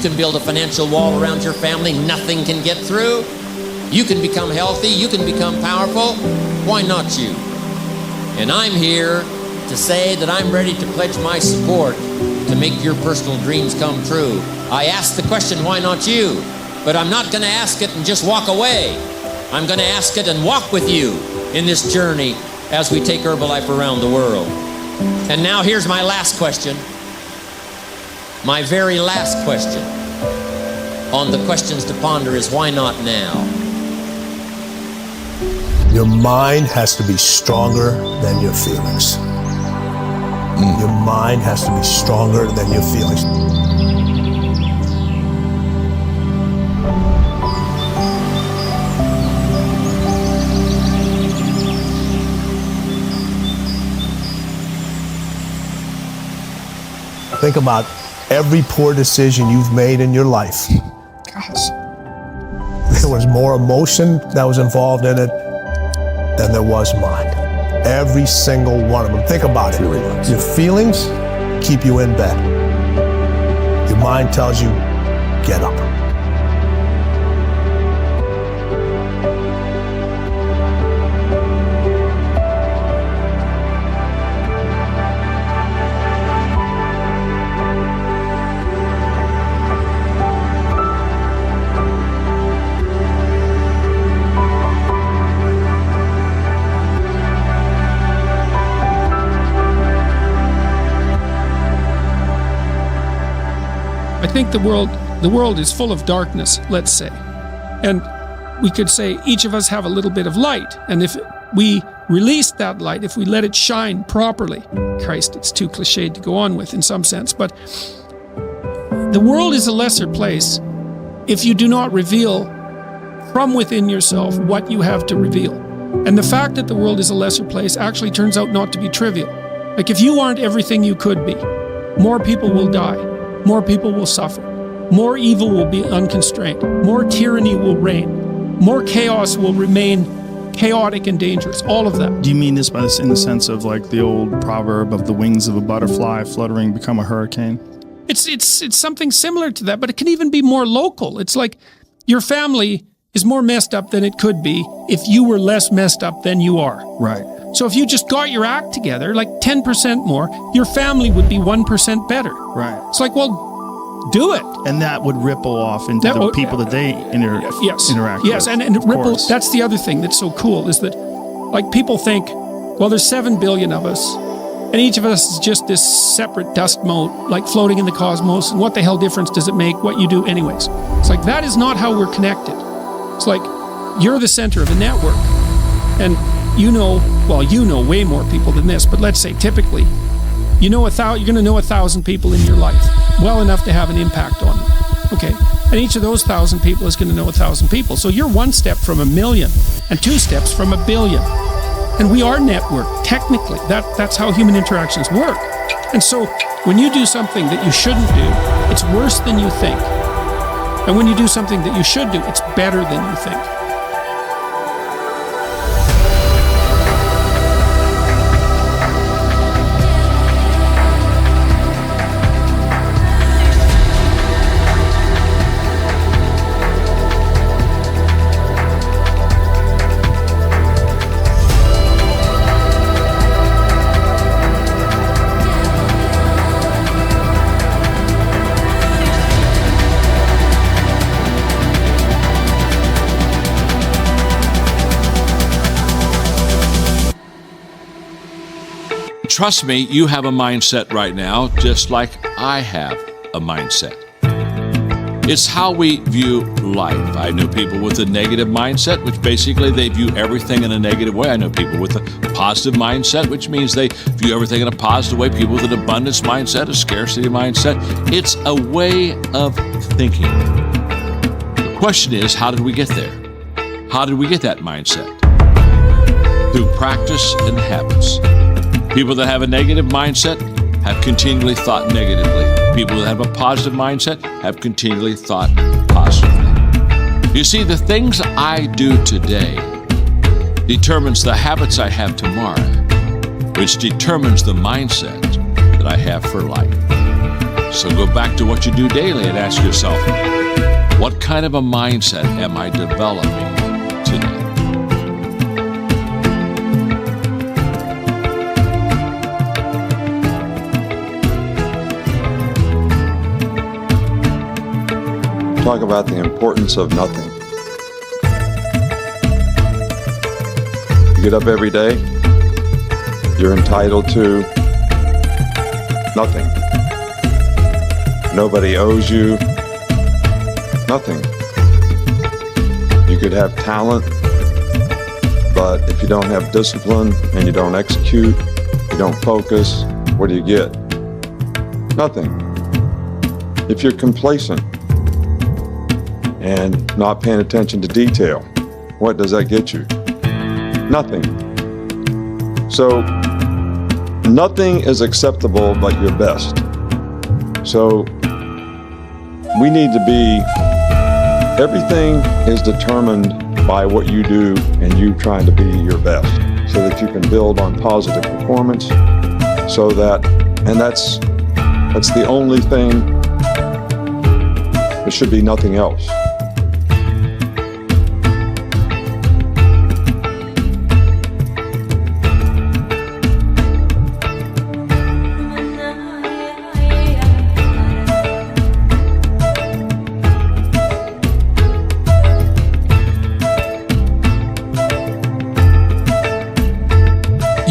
can build a financial wall around your family, nothing can get through. You can become healthy, you can become powerful. Why not you? And I'm here to say that I'm ready to pledge my support to make your personal dreams come true. I asked the question, why not you? But I'm not going to ask it and just walk away. I'm going to ask it and walk with you in this journey as we take Herbalife around the world. And now here's my last question. My very last question on the questions to ponder is, why not now? Your mind has to be stronger than your feelings. Your mind has to be stronger than your feelings. Think about every poor decision you've made in your life. Gosh. There was more emotion that was involved in it than there was mind. Every single one of them. Think about it. Your feelings keep you in bed. Your mind tells you, get up. I think the world is full of darkness, let's say. And we could say each of us have a little bit of light. And if we release that light, if we let it shine properly, Christ, it's too cliched to go on with in some sense, but the world is a lesser place if you do not reveal from within yourself what you have to reveal. And the fact that the world is a lesser place actually turns out not to be trivial. Like, if you aren't everything you could be, more people will die. More people will suffer. More evil will be unconstrained. More tyranny will reign. More chaos will remain chaotic and dangerous. All of that. Do you mean this by this in the sense of like the old proverb of the wings of a butterfly fluttering become a hurricane? It's something similar to that, but it can even be more local. It's like your family is more messed up than it could be if you were less messed up than you are. Right. So if you just got your act together, like 10% more, your family would be 1% better. Right. It's like, well, do it. And that would ripple off into the people that they interact with. Yes, and it ripples. That's the other thing that's so cool is that, like, people think, well, there's 7 billion of us, and each of us is just this separate dust mote, like floating in the cosmos, and what the hell difference does it make what you do anyways? It's like, that is not how we're connected. It's like, you're the center of a network, and you know way more people than this, but let's say typically, you're going to know 1,000 people in your life, well enough to have an impact on them, okay? And each of those 1,000 people is going to know 1,000 people. So you're one step from 1 million and 2 steps from 1 billion. And we are networked, technically. That's how human interactions work. And so when you do something that you shouldn't do, it's worse than you think. And when you do something that you should do, it's better than you think. Trust me, you have a mindset right now, just like I have a mindset. It's how we view life. I know people with a negative mindset, which basically they view everything in a negative way. I know people with a positive mindset, which means they view everything in a positive way. People with an abundance mindset, a scarcity mindset. It's a way of thinking. The question is, how did we get there? How did we get that mindset? Through practice and habits. People that have a negative mindset have continually thought negatively. People that have a positive mindset have continually thought positively. You see, the things I do today determines the habits I have tomorrow, which determines the mindset that I have for life. So go back to what you do daily and ask yourself, what kind of a mindset am I developing today? Talk about the importance of nothing. You get up every day, you're entitled to nothing. Nobody owes you nothing. You could have talent, but if you don't have discipline and you don't execute, you don't focus, what do you get? Nothing. If you're complacent and not paying attention to detail, what does that get you? Nothing. So nothing is acceptable but your best. So we need to be, everything is determined by what you do and you trying to be your best so that you can build on positive performance so that, and that's the only thing, there should be nothing else.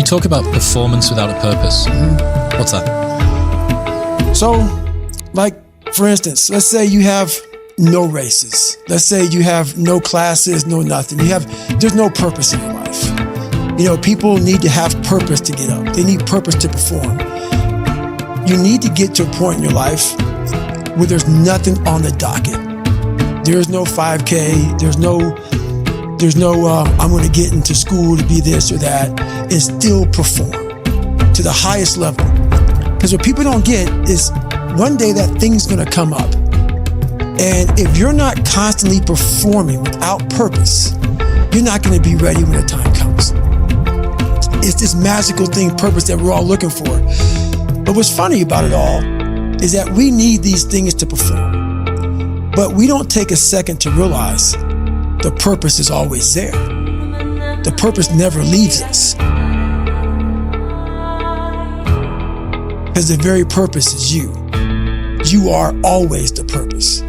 Talk about performance without a purpose. What's that? So, like, for instance, let's say you have no races. Let's say you have no classes, no nothing. There's no purpose in your life. You know, people need to have purpose to get up. They need purpose to perform. You need to get to a point in your life where there's nothing on the docket. There's no 5K. There's no I'm going to get into school to be this or that, and still perform to the highest level. Because what people don't get is one day that thing's going to come up. And if you're not constantly performing without purpose, you're not going to be ready when the time comes. It's this magical thing, purpose, that we're all looking for. But what's funny about it all is that we need these things to perform. But we don't take a second to realize the purpose is always there. The purpose never leaves us. Because the very purpose is you. You are always the purpose.